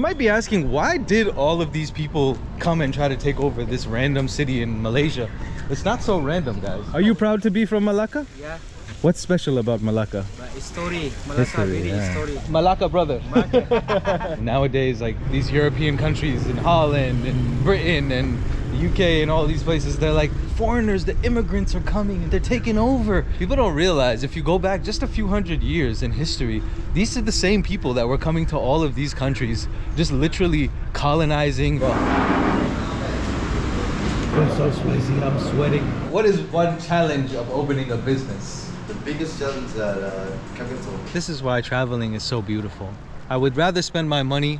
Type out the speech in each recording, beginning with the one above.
might be asking, why did all of these people come and try to take over this random city in Malaysia? It's not so random, guys. Are you proud to be from Malacca? Yeah. What's special about Malacca? Story. Malacca, really story. Malacca, brother. Nowadays, like these European countries in Holland and Britain and the UK and all these places, they're like, foreigners, the immigrants are coming and they're taking over. People don't realize, if you go back just a few hundred years in history, these are the same people that were coming to all of these countries, just literally colonizing. It's so spicy, I'm sweating. What is one challenge of opening a business? The biggest challenge is capital. This is why traveling is so beautiful. I would rather spend my money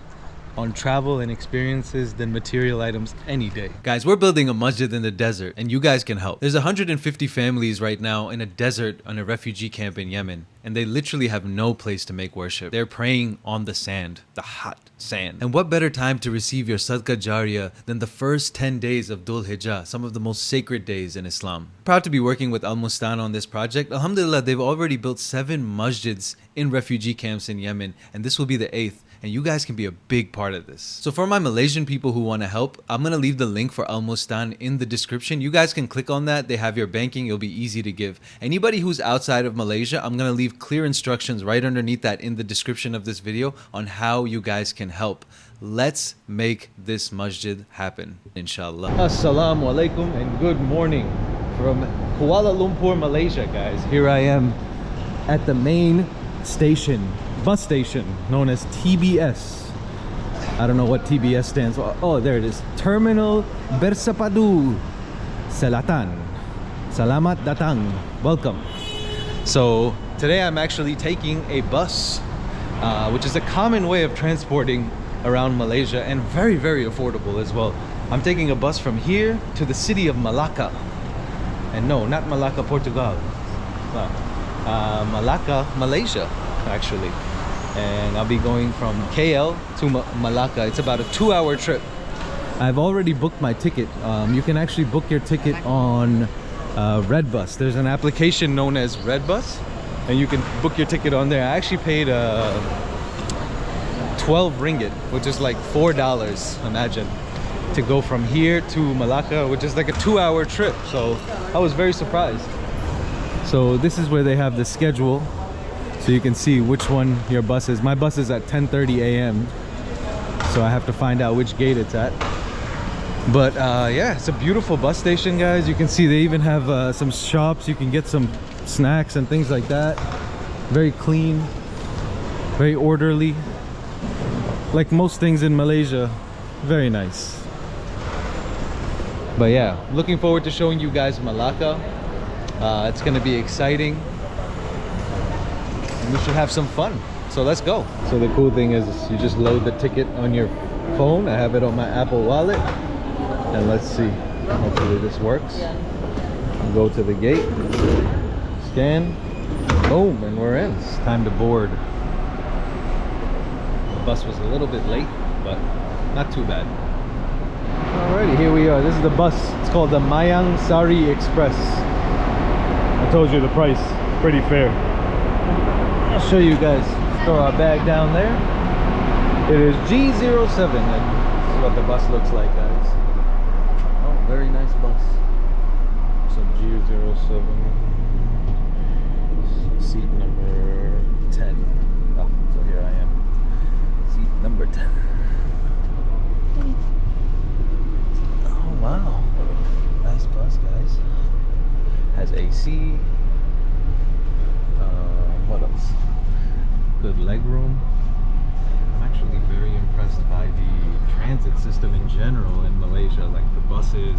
on travel and experiences than material items any day. Guys, we're building a masjid in the desert and you guys can help. There's 150 families right now in a desert on a refugee camp in Yemen, and they literally have no place to make worship. They're praying on the sand, the hot sand. And what better time to receive your sadaqah jariyah than the first 10 days of Dhul Hijjah, some of the most sacred days in Islam. Proud to be working with Al Mustan on this project. Alhamdulillah, they've already built 7 masjids in refugee camps in Yemen, and this will be the 8th. And you guys can be a big part of this. So for my Malaysian people who want to help, I'm going to leave the link for Al Mustan in the description. You guys can click on that. They have your banking. It'll be easy to give. Anybody who's outside of Malaysia, I'm going to leave clear instructions right underneath that in the description of this video on how you guys can help. Let's make this masjid happen, inshallah. Assalamu alaikum and good morning from Kuala Lumpur, Malaysia, guys. Here I am at the main station, bus station known as TBS. I don't know what TBS stands for. Oh, there it is. Terminal Bersepadu Selatan. Selamat datang. Welcome. So today I'm actually taking a bus, which is a common way of transporting around Malaysia and very, very affordable as well. I'm taking a bus from here to the city of Malacca. And no, not Malacca, Portugal. No. Malacca, Malaysia, actually. And I'll be going from KL to Malacca. It's about a 2-hour trip. I've already booked my ticket. You can actually book your ticket on Redbus. There's an application known as Redbus, and you can book your ticket on there. I actually paid 12 ringgit, which is like $4, imagine, to go from here to Malacca, which is like a 2-hour trip. So I was very surprised. So this is where they have the schedule, so you can see which one your bus is. My bus is at 10:30 a.m. so I have to find out which gate it's at. But yeah, it's a beautiful bus station, guys. You can see they even have some shops. You can get some snacks and things like that. Very clean, very orderly, like most things in Malaysia. Very nice. But yeah, looking forward to showing you guys Malacca. It's gonna be exciting. We should have some fun, so let's go. So the cool thing is you just load the ticket on your phone. I have it on my Apple Wallet, and let's see, hopefully this works. Go to the gate, scan, boom, and we're in. It's time to board. The bus was a little bit late, but not too bad. Alrighty, here we are. This is the bus. It's called the Mayang Sari Express. I told you the price, pretty fair. I'll show you guys. Throw our bag down there. It is G07, and this is what the bus looks like, guys. Oh, very nice bus. So G07, seat number 10. Oh, so here I am, seat number 10. Oh wow, nice bus, guys. Has AC. What else? Good leg room. I'm actually very impressed by the transit system in general in Malaysia. Like the buses,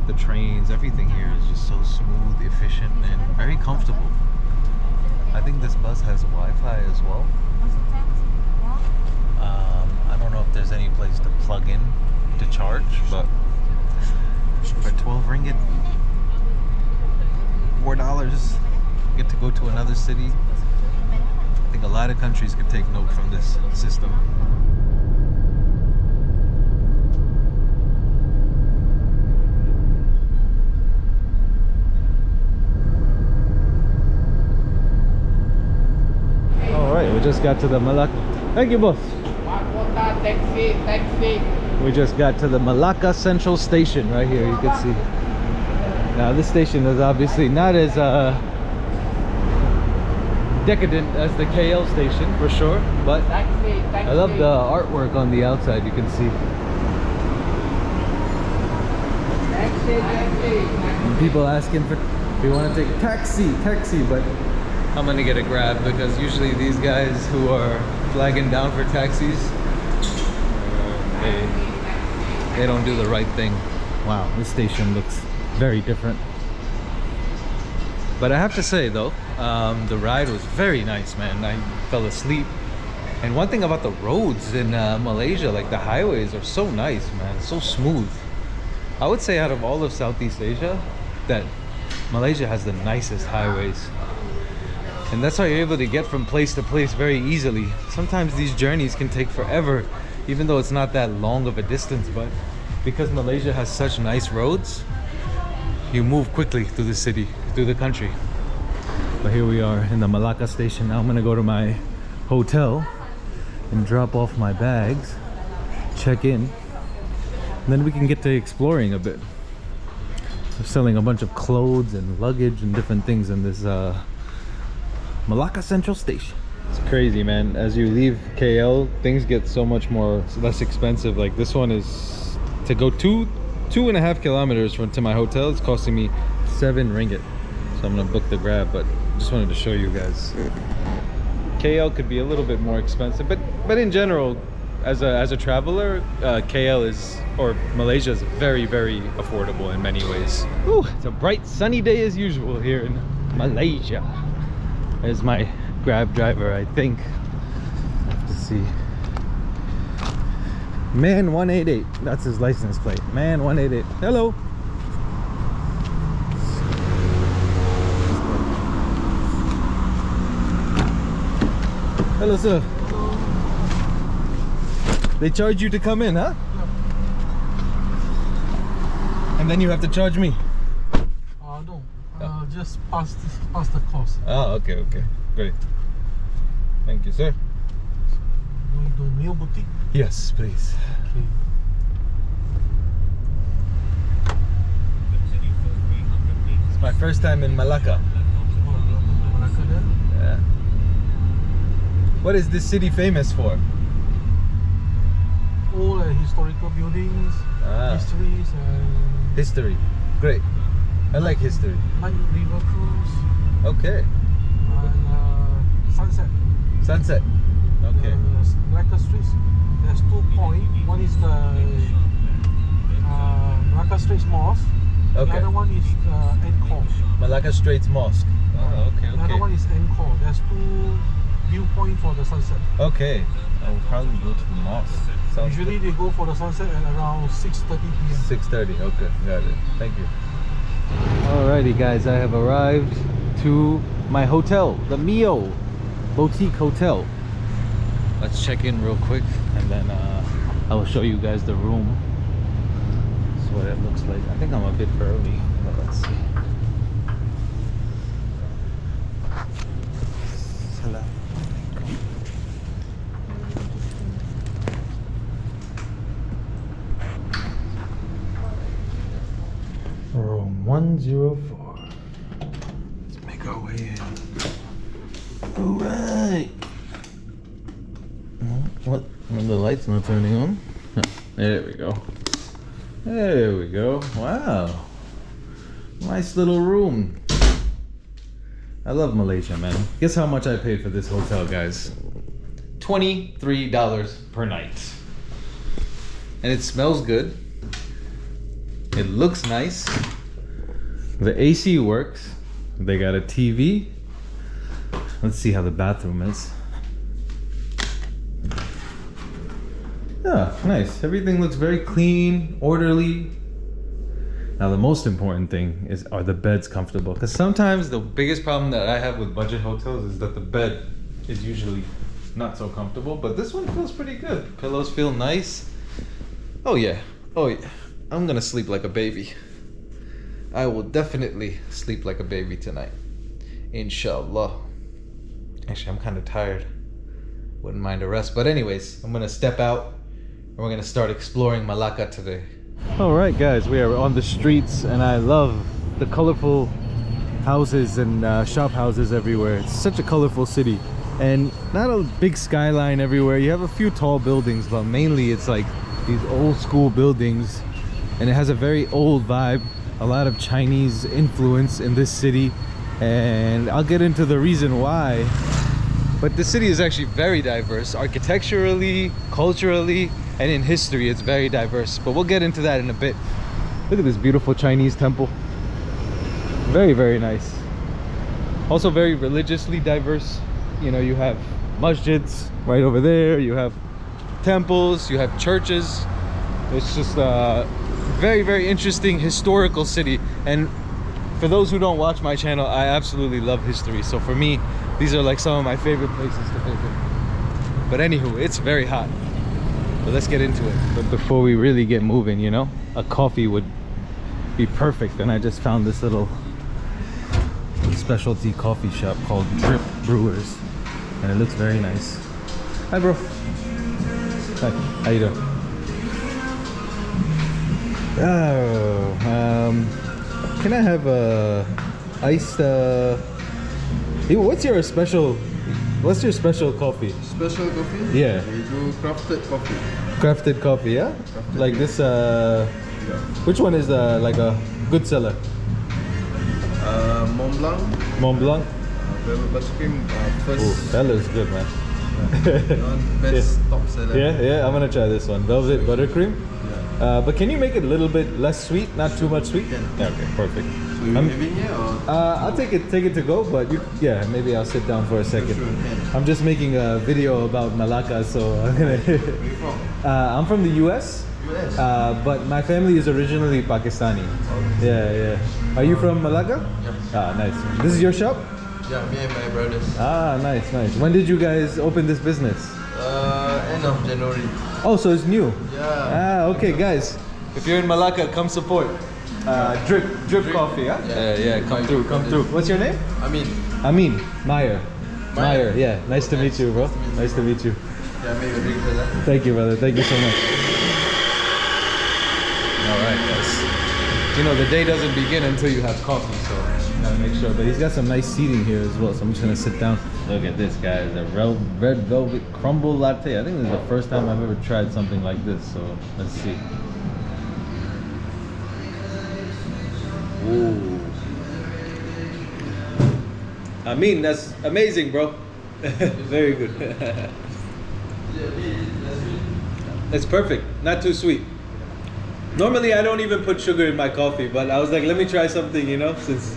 the trains, everything here is just so smooth, efficient, and very comfortable. I think this bus has Wi-Fi as well. I don't know if there's any place to plug in to charge, but for 12 ringgit, $4, get to go to another city. I think a lot of countries could take note from this system. All right, we just got to the Melaka. Thank you, boss. taxi. We just got to the Melaka Central Station right here, you can see. Now this station is obviously not as decadent as the KL station for sure, but I love the artwork on the outside, you can see. And people asking for, if you want to take taxi, but I'm gonna get a Grab because usually these guys who are flagging down for taxis, they don't do the right thing. Wow, this station looks very different. But I have to say though, the ride was very nice, man. I fell asleep. And one thing about the roads in Malaysia, like the highways are so nice, man, so smooth. I would say out of all of Southeast Asia, that Malaysia has the nicest highways. And that's how you're able to get from place to place very easily. Sometimes these journeys can take forever, even though it's not that long of a distance, but because Malaysia has such nice roads, you move quickly through the city, through the country. But here we are in the Melaka station. Now I'm gonna go to my hotel and drop off my bags, check in, and then we can get to exploring a bit. They're selling a bunch of clothes and luggage and different things in this Melaka Central Station. It's crazy, man. As you leave KL, things get so much less expensive. Like this one is to go 2.5 kilometers to my hotel. It's costing me 7 ringgit. So I'm gonna book the Grab, but just wanted to show you guys. KL could be a little bit more expensive, but in general, as a traveler, KL is, or Malaysia is very, very affordable in many ways. Whew, it's a bright sunny day as usual here in Malaysia. There's my Grab driver, I think. I have to see. Man 188, that's his license plate. Man 188. Hello. Hello, sir. They charge you to come in, huh? Yeah. And then you have to charge me? No. Just pass the cost. Oh, okay, great. Thank you, sir. Do meal boutique? Yes, please. Okay. It's my first time in Malacca. Melaka there? Yeah. What is this city famous for? All historical buildings, histories, and History. Great. I like history. night river cruise, Okay. and sunset. Sunset. Okay. Malacca Straits. There's 2 points. One is the Malacca Straits Mosque. Okay. The other one is Encore. Malacca Straits Mosque. Oh, okay, The other one is Encore. There's 2 viewpoints for the sunset. Okay. I will probably go to the mosque. Sounds Usually they go for the sunset at around 6:30 p.m. 6:30. Okay, got it. Thank you. Alrighty, guys, I have arrived to my hotel, the Mio Boutique Hotel. Let's check in real quick, and then I will show you guys the room. That's what it looks like. I think I'm a bit early, but let's see. Hello. Room 104. Let's make our way in. Alright. What? The light's not turning on? Huh. There we go. There we go. Wow. Nice little room. I love Malaysia, man. Guess how much I paid for this hotel, guys? $23 per night. And it smells good. It looks nice. The AC works. They got a TV. Let's see how the bathroom is. Yeah, nice. Everything looks very clean, orderly. Now the most important thing is, are the beds comfortable? Because sometimes the biggest problem that I have with budget hotels is that the bed is usually not so comfortable, but this one feels pretty good. Pillows feel nice. Oh yeah, I'm gonna sleep like a baby. I will definitely sleep like a baby tonight, inshallah. Actually, I'm kind of tired. Wouldn't mind a rest, but anyways, I'm gonna step out, and we're gonna start exploring Malacca today. All right, guys, we are on the streets, and I love the colorful houses and shop houses everywhere. It's such a colorful city, and not a big skyline everywhere. You have a few tall buildings, but mainly it's like these old school buildings, and it has a very old vibe. A lot of Chinese influence in this city, and I'll get into the reason why. But the city is actually very diverse, architecturally, culturally, and in history it's very diverse, but we'll get into that in a bit. Look at this beautiful Chinese temple. Very, very nice. Also very religiously diverse. You know, you have masjids right over there, you have temples, you have churches. It's just a very, very interesting historical city. And for those who don't watch my channel, I absolutely love history, so for me these are like some of my favorite places to visit. But anywho, it's very hot, but let's get into it. But before we really get moving, you know, a coffee would be perfect, and I just found this little specialty coffee shop called Drip Brewers, and it looks very nice. Hi, bro. Hi, how you doing? Oh, can I have a iced what's your special coffee? Special coffee? Yeah. We do crafted coffee. Crafted coffee, yeah? Crafted Like this yeah. Which one is like a good seller? Mont Blanc. Mont Blanc? Velvet buttercream. First. Ooh, that looks good, man. Best top seller. Yeah, I'm gonna try this one. Velvet buttercream? Yeah. But can you make it a little bit less sweet, not too much sweet? Can. Yeah, okay, perfect. So you're leaving here or? I'll take it to go, but yeah, maybe I'll sit down for a second. Sure, can. I'm just making a video about Malacca, so I'm gonna. Where are you from? I'm from the US, US? but my family is originally Pakistani. Yeah. Are you from Malacca? Yeah. Ah, nice. This is your shop? Yeah, me and my brothers. Ah, nice. When did you guys open this business? End of January. Oh, so it's new. Yeah. Ah, okay, guys. If you're in Malacca, come support. Drip coffee, huh? Yeah. Come through. What's your name? Amin. Myer. Yeah. Nice to meet you, bro. Nice to meet you. Yeah, make a drink for that. Thank you, brother. Thank you so much. All right, guys. You know, the day doesn't begin until you have coffee, so gotta make sure. But he's got some nice seating here as well, so I'm just gonna sit down. Look at this, guys. A red velvet crumble latte. I think this is the first time I've ever tried something like this, so let's see. Ooh. I mean, that's amazing, bro. Very good. It's perfect. Not too sweet. Normally, I don't even put sugar in my coffee, but I was like, let me try something, you know, since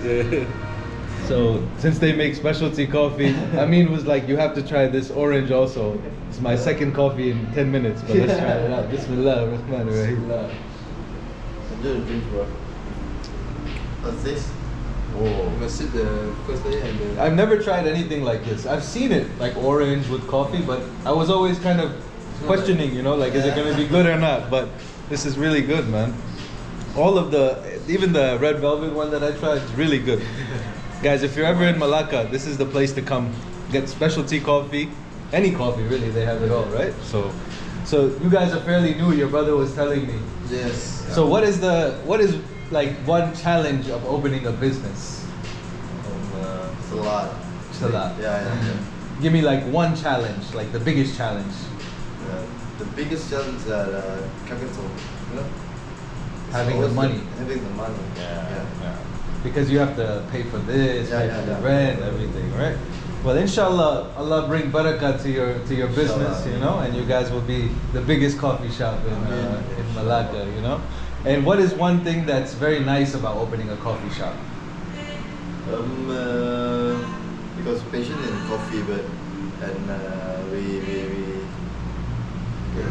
they make specialty coffee. Amin was like, you have to try this orange also. It's my second coffee in 10 minutes, but let's try it out. Bismillah ar-Rahman ar-Rahim. Enjoy the drink, bro. What's this? Whoa. You must sit the first day and the... I've never tried anything like this. I've seen it, like orange with coffee, but I was always kind of questioning, you know, like, is it going to be good or not? But this is really good, man. Even the red velvet one that I tried is really good. Guys, if you're ever in Malacca, this is the place to come. Get specialty coffee. Any coffee, really, they have it all, right? So you guys are fairly new, your brother was telling me. Yes. So what is like one challenge of opening a business? It's a lot. It's a lot. Yeah. Give me like one challenge, like the biggest challenge. The biggest challenge is capital, you know? Having the money. Having the money. Yeah. Because you have to pay for this, pay for the rent, everything, right? Well, inshallah, Allah bring barakah to your business, you know, and you guys will be the biggest coffee shop in Malacca, you know. And what is one thing that's very nice about opening a coffee shop? Because passion in coffee, we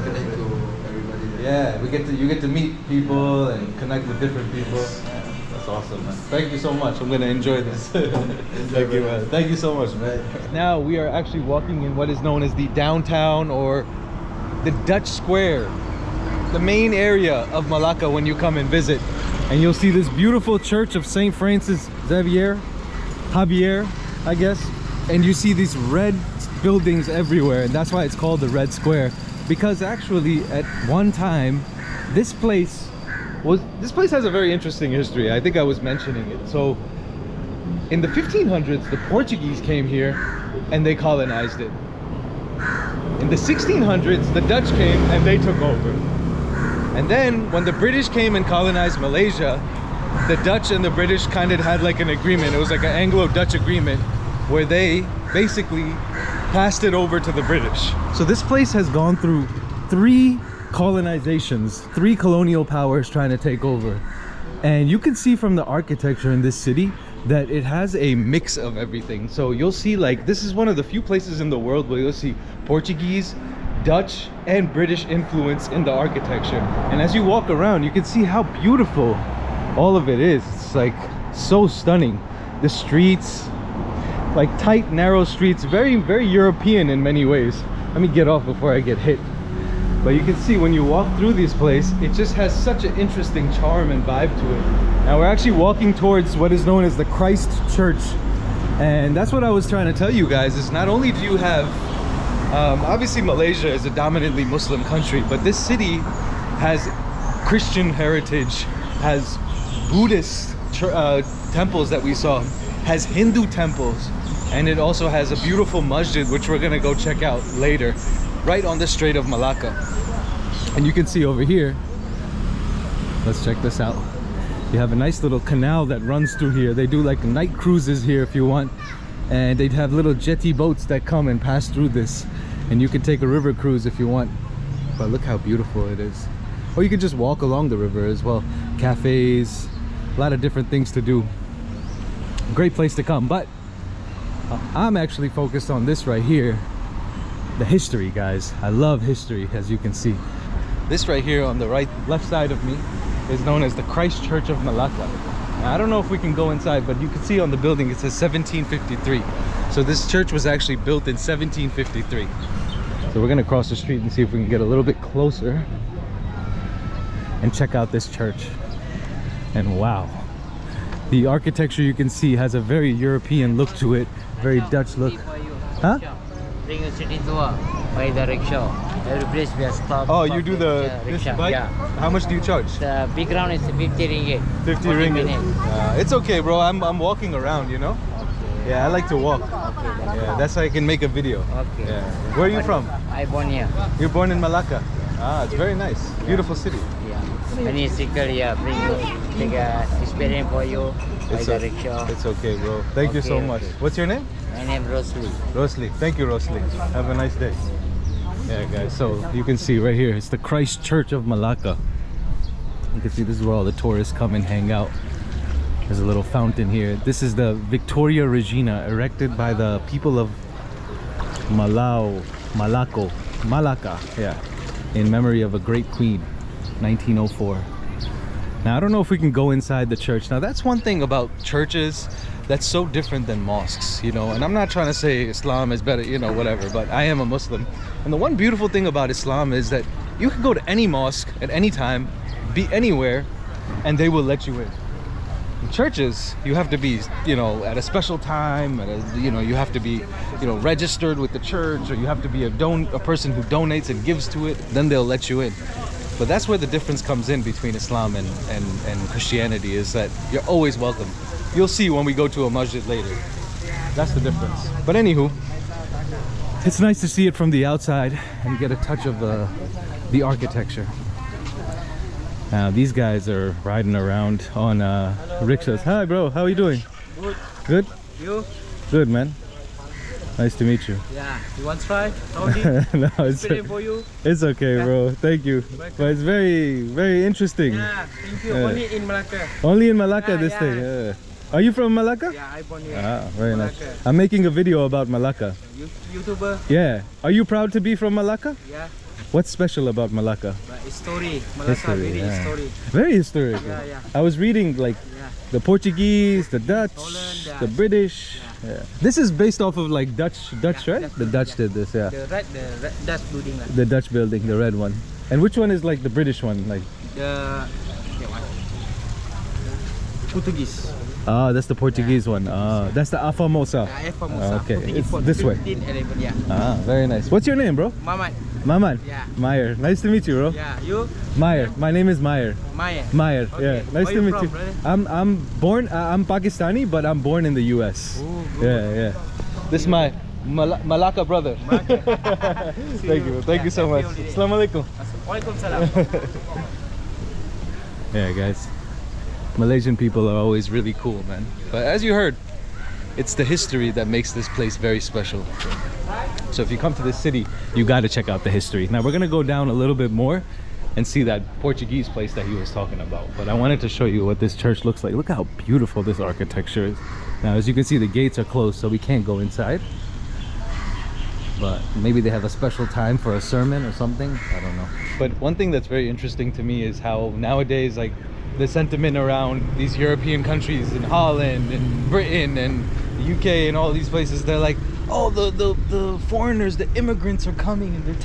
connect to everybody. Yeah, you get to meet people and connect with different people. Yeah, that's awesome, man. Thank you so much. I'm gonna enjoy this. Thank you, man. Thank you so much, man. Now we are actually walking in what is known as the downtown, or the Dutch Square, the main area of Malacca when you come and visit. And you'll see this beautiful church of St. Francis Xavier, I guess. And you see these red buildings everywhere, and that's why it's called the Red Square. because actually at one time this place has a very interesting history. I think I was mentioning it. So in the 1500s, the Portuguese came here and they colonized it. In the 1600s, the Dutch came and they took over. And then when the British came and colonized Malaysia, the Dutch and the British kind of had like an agreement. It was like an Anglo-Dutch agreement where they basically passed it over to the British. So this place has gone through 3 colonizations, 3 colonial powers trying to take over. And you can see from the architecture in this city that it has a mix of everything. So you'll see, like, this is one of the few places in the world where you'll see Portuguese, Dutch, and British influence in the architecture. And as you walk around, you can see how beautiful all of it is. It's like so stunning. The streets, like tight, narrow streets, very, very European in many ways. Let me get off before I get hit. But you can see when you walk through this place, it just has such an interesting charm and vibe to it. Now we're actually walking towards what is known as the Christ Church. And that's what I was trying to tell you guys, is not only do you have, obviously Malaysia is a dominantly Muslim country, but this city has Christian heritage, has Buddhist temples that we saw, has Hindu temples, and it also has a beautiful masjid, which we're gonna go check out later, right on the Strait of Malacca. And you can see over here, let's check this out. You have a nice little canal that runs through here. They do like night cruises here if you want, and they'd have little jetty boats that come and pass through this, and you can take a river cruise if you want. But look how beautiful it is. Or you can just walk along the river as well. Cafes, a lot of different things to do. Great place to come. But I'm actually focused on this right here, the history, guys. I love history, as you can see. This right here on the left side of me is known as the Christ Church of Melaka. Now, I don't know if we can go inside, but you can see on the building it says 1753. So this church was actually built in 1753. So we're gonna cross the street and see if we can get a little bit closer and check out this church. And wow, the architecture you can see has a very European look to it, very Dutch look. Huh? Bring a city tour by the rickshaw. Every place we are stopped. Oh, you do the this rickshaw, bike? yeah. How much do you charge? The big round is 50 ringgit. 50 40 ringgit. minutes. It's okay, bro. I'm walking around, you know? Okay. Yeah, I like to walk. Okay, Yeah, that's how I can make a video. okay. Yeah. Where are you from? I born here. You're born in Malacca. Ah, it's very nice. Beautiful city. Yeah. When you cycle, yeah, bring take a experience for you by the rickshaw. It's okay, bro. Thank you so Okay, much. okay. What's your name? My name is Rosalie. Rosalie. Thank you, Rosalie. Have a nice day. Yeah, guys. So you can see right here, it's the Christ Church of Malacca. You can see this is where all the tourists come and hang out. There's a little fountain here. This is the Victoria Regina, erected by the people of Malacca, yeah, in memory of a great queen, 1904. Now I don't know if we can go inside the church. Now that's one thing about churches that's so different than mosques, you know, and I'm not trying to say Islam is better, you know, whatever, but I am a Muslim. And the one beautiful thing about Islam is that you can go to any mosque at any time, be anywhere, and they will let you in. In churches, you have to be, you know, at a special time, you know, you have to be, you know, registered with the church, or you have to be a person who donates and gives to it, then they'll let you in. But that's where the difference comes in between Islam and Christianity, is that you're always welcome. You'll see when we go to a masjid later. That's the difference. But anywho, it's nice to see it from the outside and get a touch of the architecture. Now these guys are riding around on rickshaws. Hi bro, how are you doing? Good. Good? You? Good, man. Nice to meet you. Yeah. You want to try? Only No, it's experience for you. okay, bro. Thank you. But it's very, very interesting. Yeah. Thank you. Yeah. Only in Malacca. Only in Malacca, Yeah, this yeah. thing. Yeah. Are you from Malacca? Yeah, I born here. Ah, very nice. Malacca. I'm making a video about Malacca. YouTuber. Yeah. Are you proud to be from Malacca? Yeah. What's special about Malacca? But story. Malacca very yeah. story. Very historic. Yeah, yeah. I was reading like Yeah. the Portuguese, the Dutch, Holland, the British. Yeah. This is based off of like Dutch, Yeah, right? The Dutch did this, yeah. The Dutch building like The Dutch building, the red one. And which one is like the British one? Like the that one. Portuguese. Oh, that's the Portuguese one. That's the Afamosa. Okay, it's this way. 1511, yeah. Ah, very nice. What's your name, bro? Mamat. Maman? Yeah. Myer. Nice to meet you, bro. Yeah, you? Myer. My name is Myer. Myer. Myer. Okay. Yeah. Nice Where to you meet from, you. brother? I'm born. I'm Pakistani, but I'm born in the U.S. Oh, Yeah, yeah. This is my Malaka brother. Thank you. Thank you so much. Assalamu alaikum. Waalaikumsalam. Yeah, guys. Malaysian people are always really cool, man. But as you heard, it's the history that makes this place very special. So if you come to this city, you got to check out the history. Now we're gonna go down a little bit more and see that Portuguese place that he was talking about. But I wanted to show you what this church looks like. Look how beautiful this architecture is. Now, as you can see, the gates are closed, so we can't go inside. But maybe they have a special time for a sermon or something. I don't know. But one thing that's very interesting to me is how nowadays, like, the sentiment around these European countries in Holland and Britain and the UK and all these places, they're like, oh, the foreigners, the immigrants are coming and they're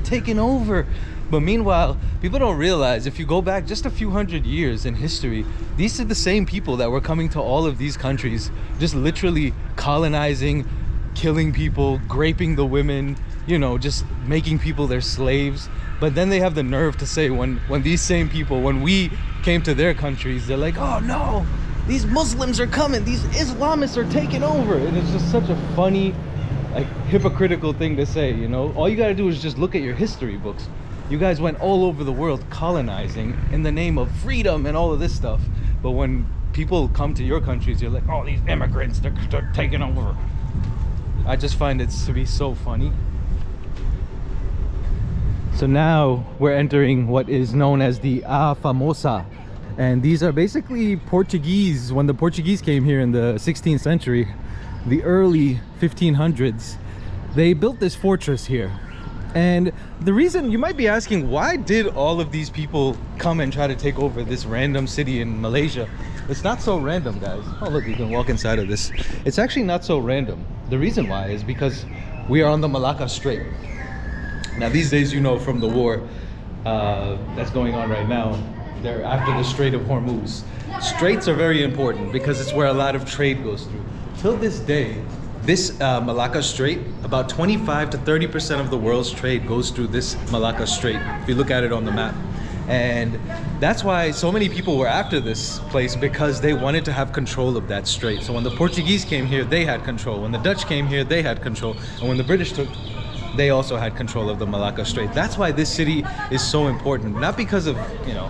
taking over. But meanwhile, people don't realize, if you go back just a few hundred years in history, these are the same people that were coming to all of these countries, just literally colonizing, killing people, graping the women, you know, just making people their slaves. But then they have the nerve to say, when these same people, when we came to their countries, they're like, oh no, these Muslims are coming, these Islamists are taking over. And it's just such a funny, like, hypocritical thing to say, you know. All you gotta do is just look at your history books. You guys went all over the world colonizing in the name of freedom and all of this stuff. But when people come to your countries, you're like, oh, these immigrants, they're taking over. I just find it to be so funny. So now we're entering what is known as the Famosa. And these are basically Portuguese. When the Portuguese came here in the 16th century, the early 1500s, they built this fortress here. And the reason, you might be asking, why did all of these people come and try to take over this random city in Malaysia? It's not so random, guys. Oh look, you can walk inside of this. It's actually not so random. The reason why is because we are on the Malacca Strait. Now these days, you know, from the war that's going on right now, they're after the Strait of Hormuz. Straits are very important because it's where a lot of trade goes through. Till this day, this Malacca Strait, about 25 to 30% of the world's trade goes through this Malacca Strait, if you look at it on the map. And that's why so many people were after this place, because they wanted to have control of that strait. So when the Portuguese came here, they had control. When the Dutch came here, they had control. And when the British took, they also had control of the Malacca Strait. That's why this city is so important. Not because of, you know,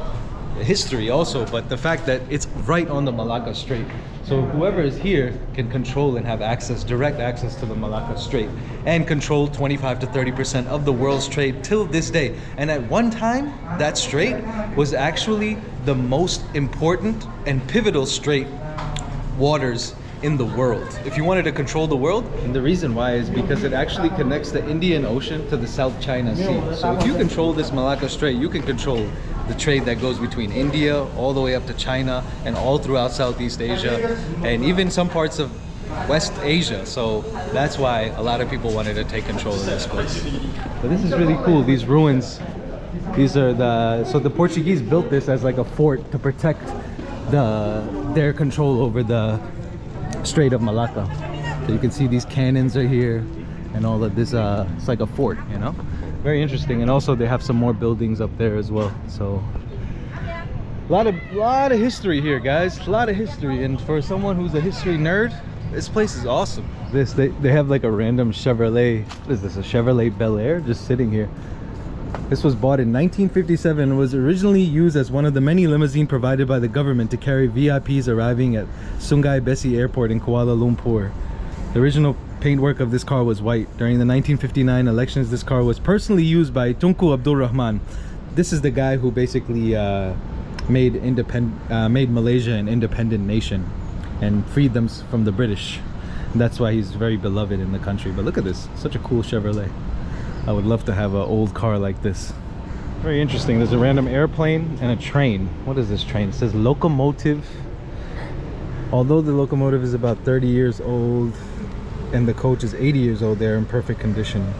history also, but the fact that it's right on the Malacca Strait. So whoever is here can control and have access, direct access to the Malacca Strait, and control 25 to 30% of the world's trade till this day. And at one time, that strait was actually the most important and pivotal strait waters in the world. If you wanted to control the world, and the reason why is because it actually connects the Indian Ocean to the South China Sea. So if you control this Malacca Strait, you can control the trade that goes between India all the way up to China and all throughout Southeast Asia and even some parts of West Asia. So that's why a lot of people wanted to take control of this place. But this is really cool. These ruins, these are so the Portuguese built this as like a fort to protect their control over the Strait of Malacca. So you can see these cannons are here and all of this. It's like a fort, you know. Very interesting. And also they have some more buildings up there as well. So a lot of history here, guys. A lot of history. And for someone who's a history nerd, this place is awesome. They have like a random Chevrolet. What is this? A Chevrolet Bel Air just sitting here. This was bought in 1957 and was originally used as one of the many limousines provided by the government to carry VIPs arriving at Sungai Besi Airport in Kuala Lumpur. The original paintwork of this car was white. During the 1959 elections, this car was personally used by Tunku Abdul Rahman. This is the guy who basically made Malaysia an independent nation and freed them from the British. And that's why he's very beloved in the country. But look at this, such a cool Chevrolet. I would love to have an old car like this. Very interesting. There's a random airplane and a train. What is this train? It says locomotive. Although the locomotive is about 30 years old and the coach is 80 years old, they're in perfect condition.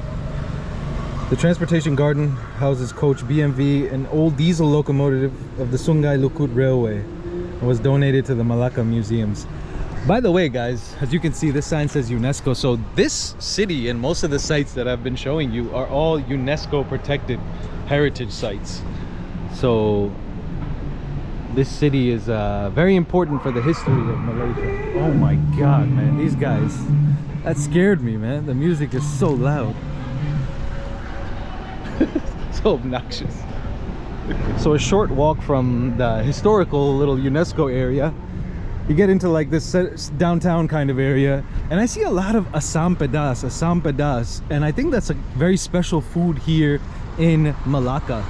The transportation garden houses coach BMV, an old diesel locomotive of the Sungai Lukut Railway. was donated to the Malacca museums. By the way, guys, as you can see, this sign says UNESCO. So this city and most of the sites that I've been showing you are all UNESCO protected heritage sites. So this city is very important for the history of Malaysia. Oh my god, man, these guys, that scared me, man. The music is so loud. So obnoxious. So a short walk from the historical little UNESCO area, you get into like this downtown kind of area, and I see a lot of Asam Pedas, and I think that's a very special food here in Melaka.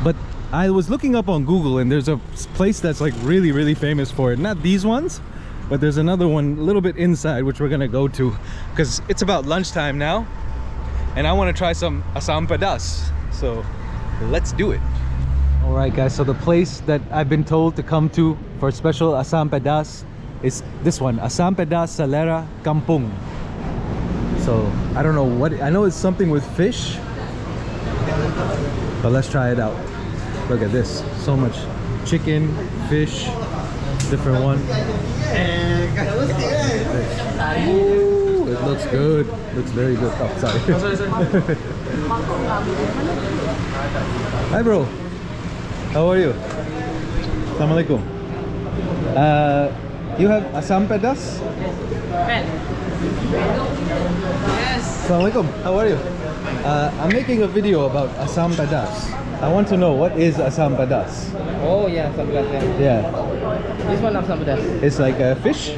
But I was looking up on Google, and there's a place that's like really famous for it. Not these ones, but there's another one a little bit inside, which we're gonna go to because it's about lunchtime now, and I want to try some Asam Pedas. So let's do it. All right, guys, so the place that I've been told to come to for special Asam Pedas is this one, Asam Pedas Salera Kampung. So I don't know what, I know it's something with fish, but let's try it out. Look at this, so much chicken, fish, different one. Ooh, it looks good, looks very good. Oh, sorry. Hi bro, how are you? Assalamualaikum. You have Asam Pedas? Yes. Assalamualaikum, how are you? I'm making a video about Asam Pedas. I want to know, what is Asam Pedas? Oh yeah, Asam Pedas. Yeah, This one Asam Pedas. it's like a fish?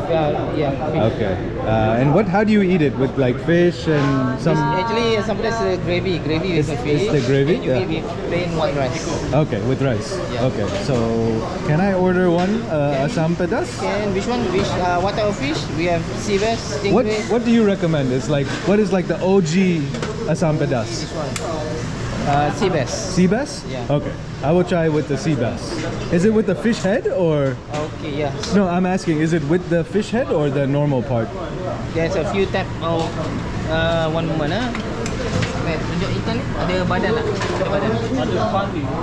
Yeah. Fish. Okay. And how do you eat it? With like fish and some... Actually, Asam Pedas is gravy. Gravy with the fish. It's the gravy? And you Yeah. eat with plain white rice. Okay, with rice. Yeah. Okay, so can I order one Asam Pedas? And which one? What type of fish? We have sea bass, stingray. What do you recommend? It's like, what is like the OG Asam Pedas? This one. Sea bass. Sea bass? Yeah. Okay, I will try with the sea bass. Is it with the fish head or? Okay, yeah. No, I'm asking, is it with the fish head or the normal part? There's a few type of one moment. Tunjuk ikan ni ada badan tak? Ada badan.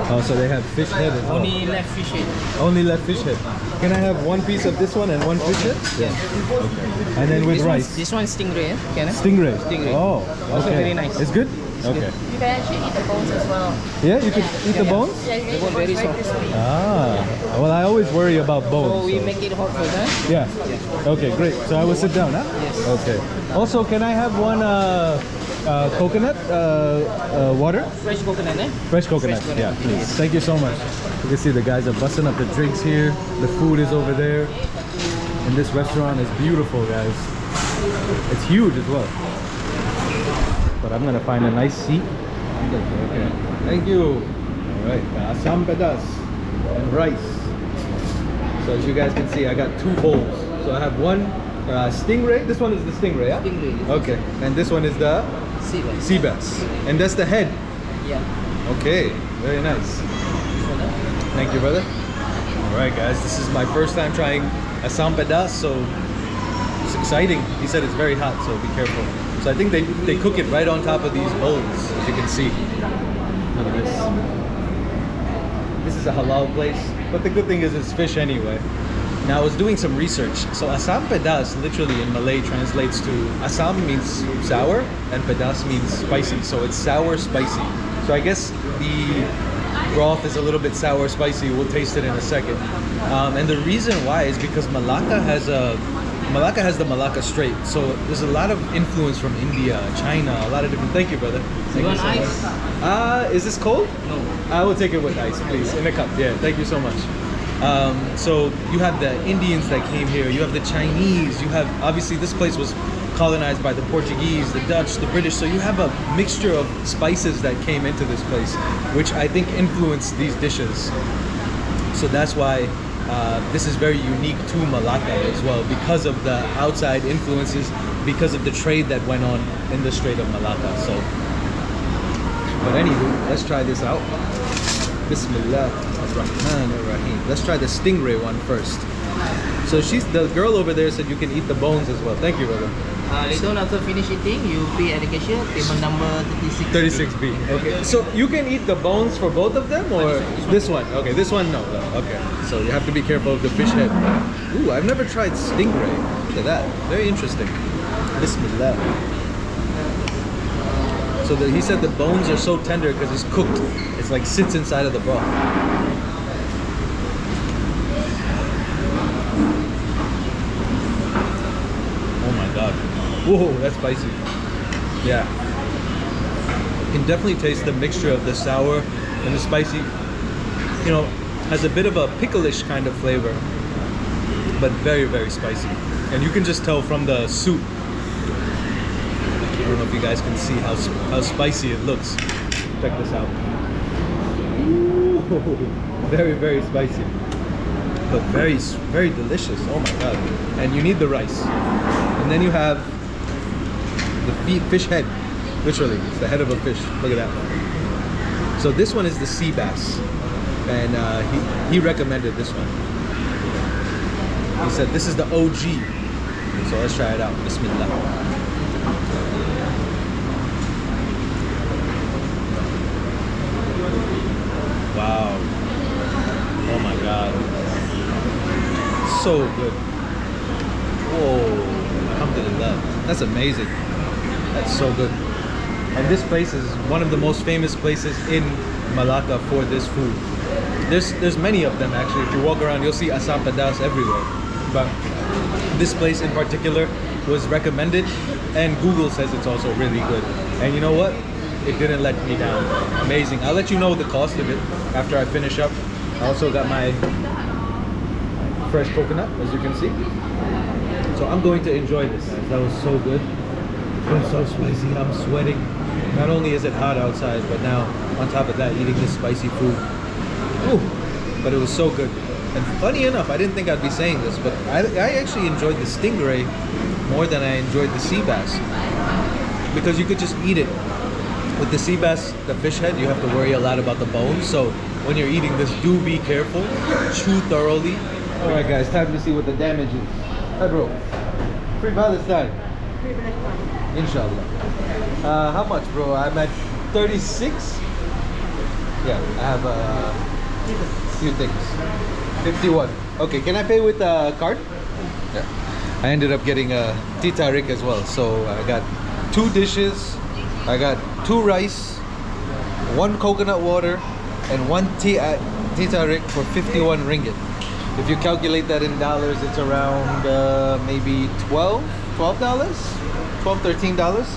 Oh, so they have fish head as well. Only left fish head. Only left fish head. Can I have one piece of this one and one fish head? Yeah. Okay. And then with rice. This one stingray. Can I? Stingray. Stingray. Oh, Also okay. very nice. It's good? It's Okay. You can actually eat the bones as well. Yeah, you can eat the bones? Yeah, you The bone very soft. Ah, well, I always worry about bones. So we so- make it hot first, huh? Yeah. Okay, great. So I will sit down, huh? Yes. Okay. Also, can I have one coconut water? Fresh coconut, eh? Fresh coconut. Fresh coconut. Yeah, please. Thank you so much. You can see the guys are busting up the drinks here. The food is over there. And this restaurant is beautiful, guys. It's huge as well. But I'm gonna find a nice seat. Okay. Thank you. All right, Asam Pedas and rice. So as you guys can see, I got two bowls. So I have one stingray. This one is the stingray, yeah? Stingray. Okay. And this one is the Sea bass. sea bass. And that's the head. Yeah. Okay, very nice. Thank you, brother. All right, guys, this is my first time trying Asam Pedas, so it's exciting. He said it's very hot, so be careful. So I think they cook it right on top of these bowls, as you can see. Look at this. This is a halal place, but the good thing is it's fish anyway. Now I was doing some research. So Asam Pedas literally in Malay translates to, Asam means sour and Pedas means spicy. So it's sour spicy. So I guess the broth is a little bit sour spicy. We'll taste it in a second. And the reason why is because Malacca has the Malacca Strait. So there's a lot of influence from India, China, a lot of different. Thank you, brother. Thank You you want so ice? much. Is this cold? No. I will take it with ice, please, in a cup. Yeah, thank you so much. So you have the Indians that came here, you have the Chinese, you have, obviously this place was colonized by the Portuguese, the Dutch, the British, so you have a mixture of spices that came into this place, which I think influenced these dishes. So that's why this is very unique to Malacca as well, because of the outside influences, because of the trade that went on in the Strait of Malacca. So, but anywho, let's try this out. Bismillah ar-Rahman ar-Rahim. Let's try the stingray one first. So the girl over there said you can eat the bones as well. Thank you, brother. Later on after finish eating, you pay at the cashier, payment number 36. 36B. Okay. So you can eat the bones for both of them, or this one? Okay, this one no. Okay. So you have to be careful of the fish head. Ooh, I've never tried stingray. Look at that. Very interesting. Bismillah. So he said the bones are so tender because it's cooked. It's like sits inside of the broth. Oh my god. Whoa, that's spicy. Yeah. You can definitely taste the mixture of the sour and the spicy. You know, has a bit of a picklish kind of flavor, but very, very spicy. And you can just tell from the soup. I don't know if you guys can see how spicy it looks. Check this out. Ooh, very, very spicy. But very, very delicious. Oh my god. And you need the rice. And then you have the fish head. Literally, it's the head of a fish. Look at that. So this one is the sea bass. And he recommended this one. He said this is the OG. So let's try it out. Bismillah. Wow. Oh my god. So good. Whoa. Alhamdulillah. That's amazing. That's so good. And this place is one of the most famous places in Malacca for this food. There's many of them actually. If you walk around, you'll see Asam Pedas everywhere. But this place in particular was recommended, and Google says it's also really good. And you know what? It didn't let me down. Amazing. I'll let you know the cost of it after I finish up. I also got my fresh coconut, as you can see. So I'm going to enjoy this. That was so good. It was so spicy. I'm sweating. Not only is it hot outside, but now on top of that, eating this spicy food. Ooh, but it was so good. And funny enough, I didn't think I'd be saying this, but I actually enjoyed the stingray more than I enjoyed the sea bass, because you could just eat it. With the sea bass, the fish head, you have to worry a lot about the bones. So when you're eating this, do be careful. Chew thoroughly. All right, guys, time to see what the damage is. Hey, bro. Free Palestine. Inshallah. How much, bro? I'm at 36. Yeah, I have a few things. 51. Okay, can I pay with a card? Yeah. I ended up getting a tita rik as well. So I got 2 dishes. I got 2 rice, 1 coconut water, and 1 tita rik for 51 ringgit. If you calculate that in dollars, it's around maybe $12, $13,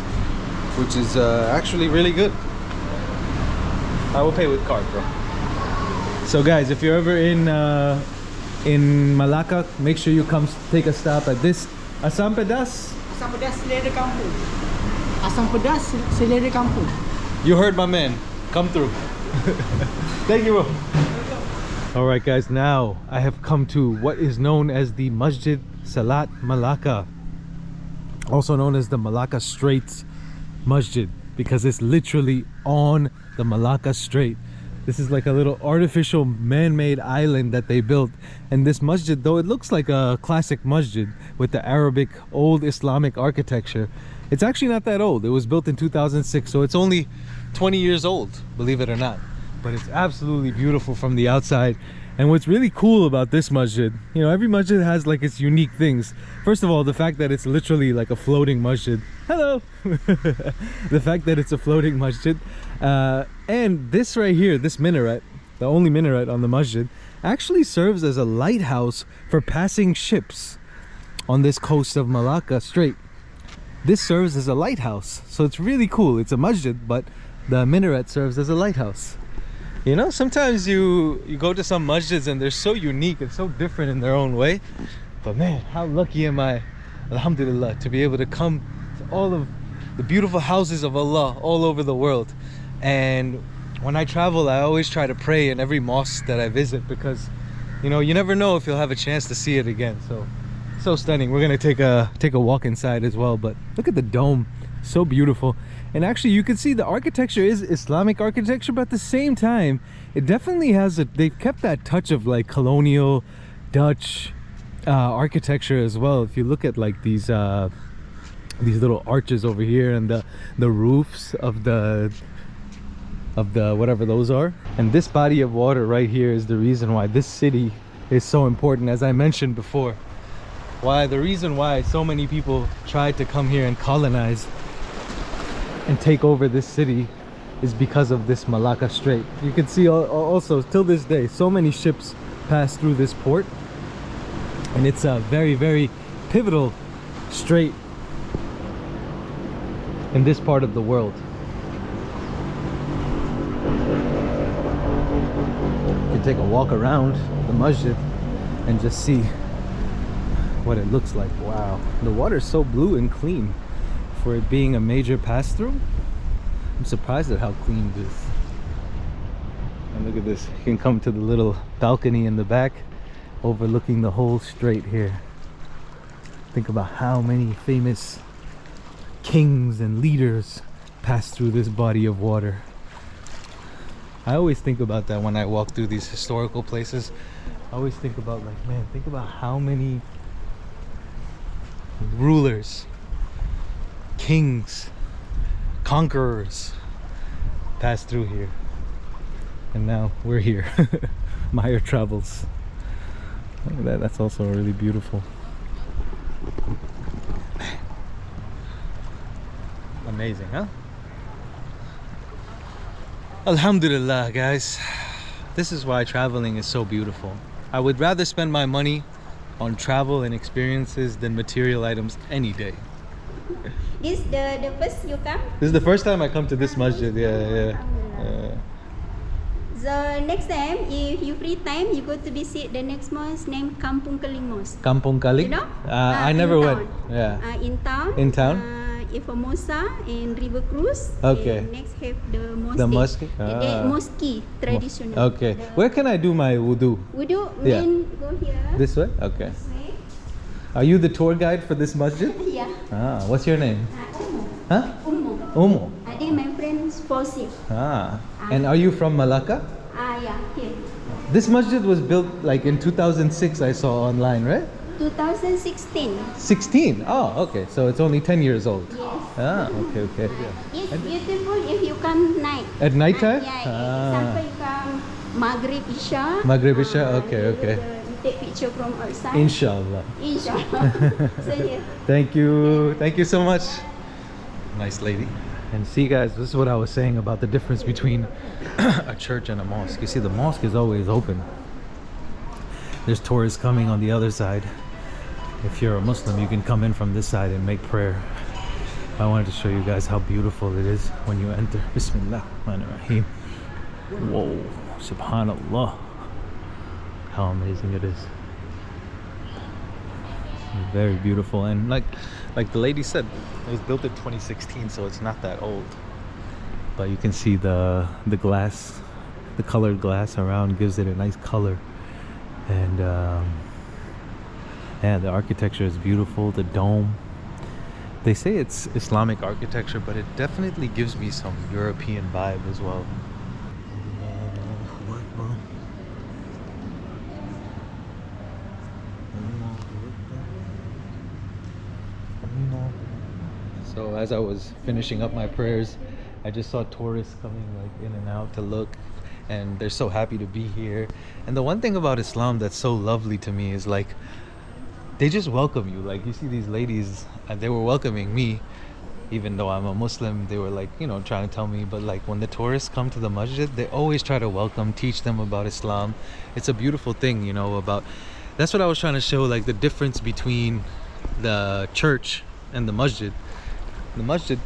which is actually really good. I will pay with card, bro. So guys, if you're ever in Malacca, make sure you come take a stop at this Asam Pedas. Asam Pedas selera kampung. Asam Pedas selera kampung. You heard my man. Come through. Thank you, bro. All right, guys. Now I have come to what is known as the Masjid Salat Malaka, also known as the Malacca Straits Masjid, because it's literally on the Malacca Strait. This is like a little artificial man-made island that they built. And this masjid, though it looks like a classic masjid with the Arabic old Islamic architecture, it's actually not that old. It was built in 2006, so it's only 20 years old, believe it or not. But it's absolutely beautiful from the outside. And what's really cool about this masjid, you know, every masjid has like its unique things. First of all, the fact that it's literally like a floating masjid. Hello! The fact that it's a floating masjid. And this right here, this minaret, the only minaret on the masjid, actually serves as a lighthouse for passing ships on this coast of Malacca Strait. This serves as a lighthouse. So it's really cool. It's a masjid, but the minaret serves as a lighthouse. You know, sometimes you go to some masjids and they're so unique and so different in their own way. But man, how lucky am I, alhamdulillah, to be able to come to all of the beautiful houses of Allah all over the world. And when I travel, I always try to pray in every mosque that I visit, because, you know, you never know if you'll have a chance to see it again. So stunning. We're gonna take a walk inside as well, but look at the dome, so beautiful. And actually you can see the architecture is Islamic architecture, but at the same time it definitely has they've kept that touch of like colonial Dutch architecture as well. If you look at like these these little arches over here, and the roofs of the whatever those are. And this body of water right here is the reason why this city is so important, as I mentioned before. The reason why so many people tried to come here and colonize and take over this city is because of this Malacca Strait. You can see also till this day so many ships pass through this port, and it's a very, very pivotal strait in this part of the world. You can take a walk around the masjid and just see what it looks like. Wow, the water is so blue and clean for it being a major pass-through. I'm surprised at how clean it is. And look at this, you can come to the little balcony in the back overlooking the whole strait here. Think about how many famous kings and leaders pass through this body of water. I always think about that when I walk through these historical places. I always think about, like, man, think about how many rulers, kings, conquerors passed through here, and now we're here. Myer travels. Look at that, that's also really beautiful. Amazing, huh? Alhamdulillah, guys. This is why traveling is so beautiful. I would rather spend my money on travel and experiences than material items any day. This the first you come? This is the first time I come to this masjid. Yeah. The next time, if you free time, you go to visit the next mosque named Kampung Keling Mosque. Kampung Kaling? You know? I never went. Town. Yeah. In town. In town? Formosa and River Cruise. Okay. And next have the mosque. The mosque? Mosque traditional. Okay. Where can I do my wudu? Wudu, Yeah. then go here. This way? Okay. This way. Are you the tour guide for this masjid? Yeah. What's your name? Ummu. Huh? Ummu. Umu. I think my friend's Fossil. And are you from Malacca? Yeah, here. This masjid was built like in 2006, I saw online, right? 2016. 16? Oh, okay. So it's only 10 years old. Yes. Okay. It's beautiful if you come night. At night time? Example, you come Maghrib Isha. Maghrib Isha? Okay. You take picture from outside. Inshallah. Inshallah. So yeah. Thank you so much. Nice lady. And see, guys, this is what I was saying about the difference between a church and a mosque. You see, the mosque is always open. There's tourists coming on the other side. If you're a Muslim, you can come in from this side and make prayer. I wanted to show you guys how beautiful it is when you enter. Bismillah Rahmanir Rahim. Whoa, subhanallah. How amazing it is. Very beautiful. And like the lady said, it was built in 2016, so it's not that old. But you can see the glass, the colored glass around gives it a nice color. And yeah, the architecture is beautiful. The dome, they say it's Islamic architecture, but it definitely gives me some European vibe as well. So as I was finishing up my prayers, I just saw tourists coming like in and out to look, and they're so happy to be here. And the one thing about Islam that's so lovely to me is like they just welcome you. Like you see these ladies, they were welcoming me even though I'm a Muslim. They were like, you know, trying to tell me, but like when the tourists come to the masjid, they always try to welcome, teach them about Islam. It's a beautiful thing, you know, about that's what I was trying to show, like the difference between the church and the masjid. The masjid,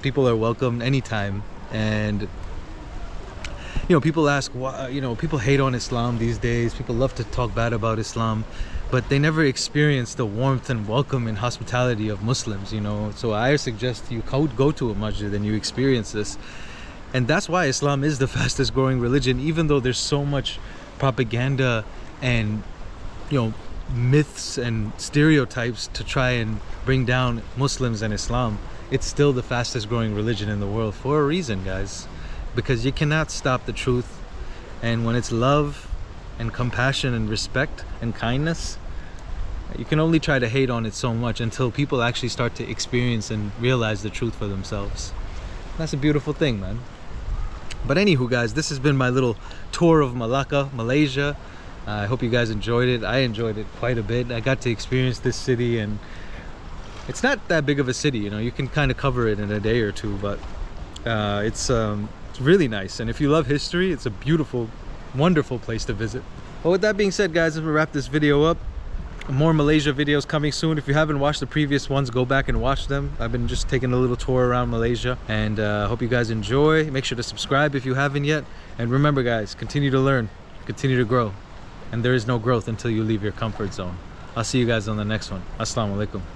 people are welcome anytime, and you know, people ask why, you know, people hate on Islam these days. People love to talk bad about Islam, but they never experience the warmth and welcome and hospitality of Muslims, you know. So I suggest you go to a masjid and you experience this. And that's why Islam is the fastest growing religion, even though there's so much propaganda and, you know, myths and stereotypes to try and bring down Muslims and Islam. It's still the fastest growing religion in the world for a reason, guys, because you cannot stop the truth. And when it's love and compassion and respect and kindness, You can only try to hate on it so much until people actually start to experience and realize the truth for themselves. That's a beautiful thing, man. But anywho, guys, this has been my little tour of Melaka, Malaysia. I hope you guys enjoyed it. I enjoyed it quite a bit. I got to experience this city, and it's not that big of a city, you know. You can kind of cover it in a day or two, but it's really nice. And if you love history, it's a beautiful, wonderful place to visit. Well, with that being said, guys, I'm gonna wrap this video up. More Malaysia videos coming soon. If you haven't watched the previous ones, go back and watch them. I've been just taking a little tour around Malaysia, and hope you guys enjoy. Make sure to subscribe if you haven't yet, and remember, guys, continue to learn, continue to grow, and there is no growth until you leave your comfort zone. I'll see you guys on the next one. Assalamu alaikum.